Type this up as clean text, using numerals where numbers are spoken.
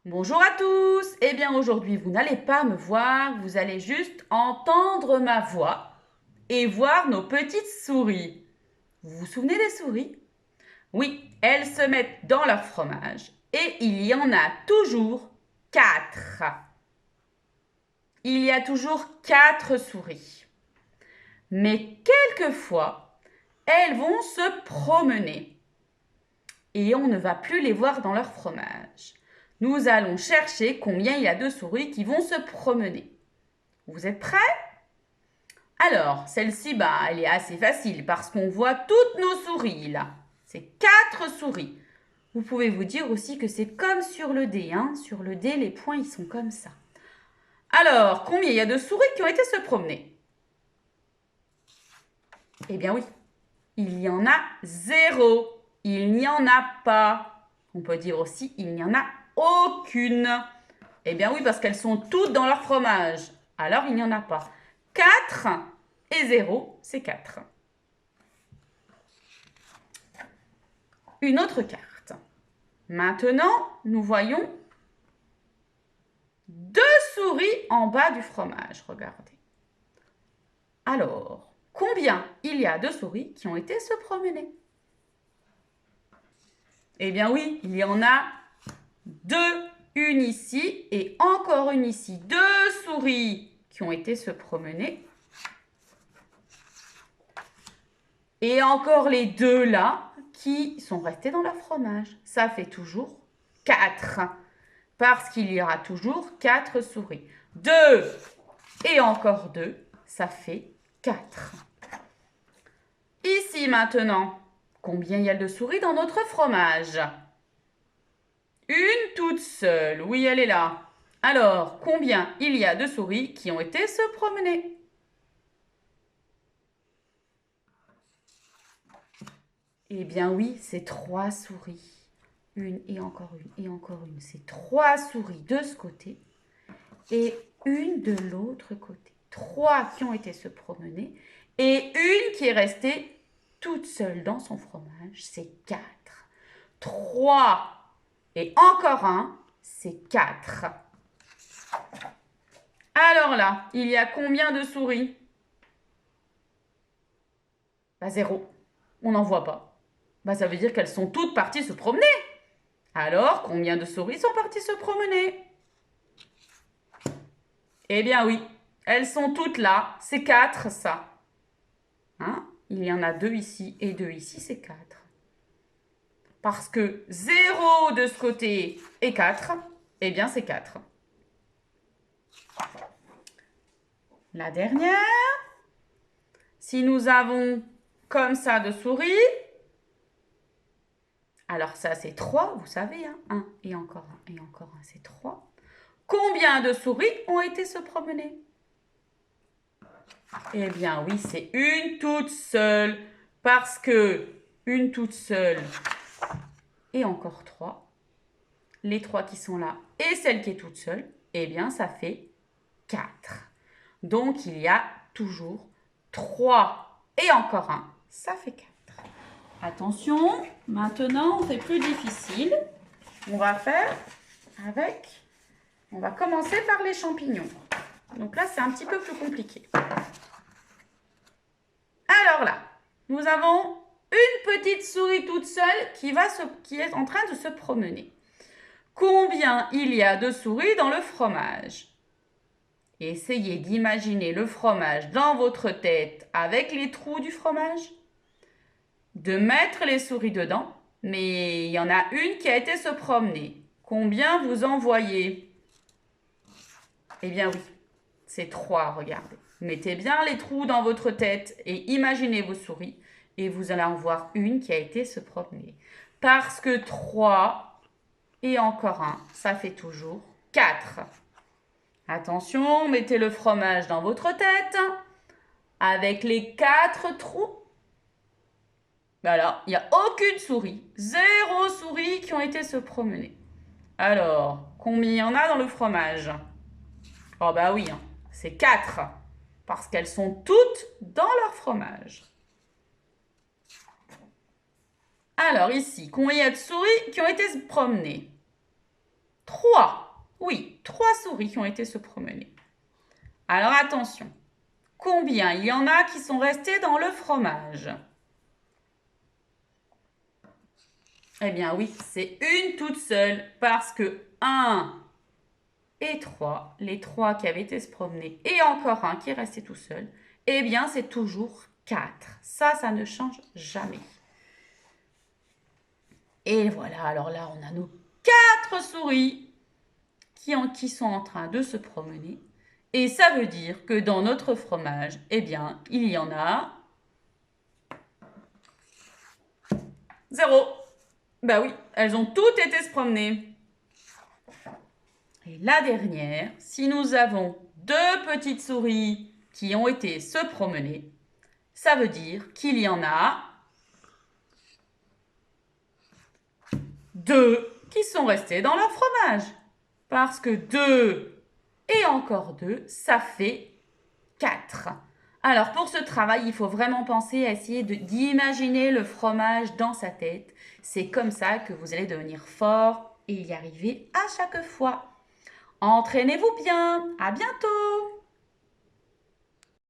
Bonjour à tous. Eh bien aujourd'hui, vous n'allez pas me voir, vous allez juste entendre ma voix et voir nos petites souris. Vous vous souvenez des souris? Oui, elles se mettent dans leur fromage et il y en a toujours 4. Il y a toujours 4 souris. Mais quelquefois, elles vont se promener et on ne va plus les voir dans leur fromage. Nous allons chercher combien il y a de souris qui vont se promener. Vous êtes prêts? Alors, celle-ci, elle est assez facile parce qu'on voit toutes nos souris là. C'est 4 souris. Vous pouvez vous dire aussi que c'est comme sur le dé. Sur le dé, les points, ils sont comme ça. Alors, combien il y a de souris qui ont été se promener? Eh bien oui, il y en a 0. Il n'y en a pas. On peut dire aussi, il n'y en a aucune. Eh bien oui, parce qu'elles sont toutes dans leur fromage. Alors, il n'y en a pas. 4 et 0, c'est 4. Une autre carte. Maintenant, nous voyons 2 souris en bas du fromage. Regardez. Alors, combien il y a de souris qui ont été se promener? Eh bien oui, il y en a 2. Une ici et encore une ici. 2 souris qui ont été se promener. Et encore les 2 là qui sont restés dans leur fromage. Ça fait toujours 4. Parce qu'il y aura toujours 4 souris. 2 et encore 2, ça fait 4. Ici maintenant, combien il y a de souris dans notre fromage? Une toute seule. Oui, elle est là. Alors, combien il y a de souris qui ont été se promener? Eh bien oui, c'est 3 souris. Une et encore une et encore une. C'est 3 souris de ce côté et une de l'autre côté. 3 qui ont été se promener et une qui est restée toute seule dans son fromage. C'est 4. 3 et encore un, c'est 4. Alors là, il y a combien de souris? 0. On n'en voit pas. Ça veut dire qu'elles sont toutes parties se promener. Alors, combien de souris sont parties se promener? Eh bien oui, elles sont toutes là. C'est 4, ça. Il y en a 2 ici et 2 ici, c'est 4. Parce que 0 de ce côté et 4, eh bien c'est 4. La dernière. Si nous avons comme ça de souris, alors ça c'est 3, vous savez, 1 et encore 1 et encore 1, c'est 3. Combien de souris ont été se promener? Eh bien oui, c'est une toute seule. Parce que une toute seule et encore 3. Les 3 qui sont là et celle qui est toute seule, eh bien ça fait 4. Donc il y a toujours 3 et encore 1, ça fait 4. Attention, maintenant on fait plus difficile. On va commencer par les champignons. Donc là c'est un petit peu plus compliqué. Alors là, nous avons une petite souris toute seule qui est en train de se promener. Combien il y a de souris dans le fromage? Essayez d'imaginer le fromage dans votre tête avec les trous du fromage. De mettre les souris dedans, mais il y en a une qui a été se promener. Combien vous en voyez? Eh bien oui, c'est 3, regardez. Mettez bien les trous dans votre tête et imaginez vos souris et vous allez en voir une qui a été se promener. Parce que 3 et encore 1, ça fait toujours 4. Attention, mettez le fromage dans votre tête avec les 4 trous. Voilà, il n'y a aucune souris, 0 souris qui ont été se promener. Alors, combien il y en a dans le fromage? Oh oui, c'est 4, parce qu'elles sont toutes dans leur fromage. Alors ici, combien il y a de souris qui ont été se promener? 3. Oui, 3 souris qui ont été se promener. Alors attention, combien il y en a qui sont restés dans le fromage? Eh bien oui, c'est une toute seule parce que 1 et 3, les 3 qui avaient été se promener et encore un qui est resté tout seul, eh bien c'est toujours 4. Ça ne change jamais. Et voilà, alors là on a nos 4 souris qui sont en train de se promener. Et ça veut dire que dans notre fromage, eh bien, il y en a 0. Bah oui, elles ont toutes été se promener. Et la dernière, si nous avons 2 petites souris qui ont été se promener, ça veut dire qu'il y en a 2 qui sont restés dans leur fromage. Parce que 2 et encore 2, ça fait 4. Alors pour ce travail, il faut vraiment penser à essayer d'imaginer le fromage dans sa tête. C'est comme ça que vous allez devenir fort et y arriver à chaque fois. Entraînez-vous bien. À bientôt.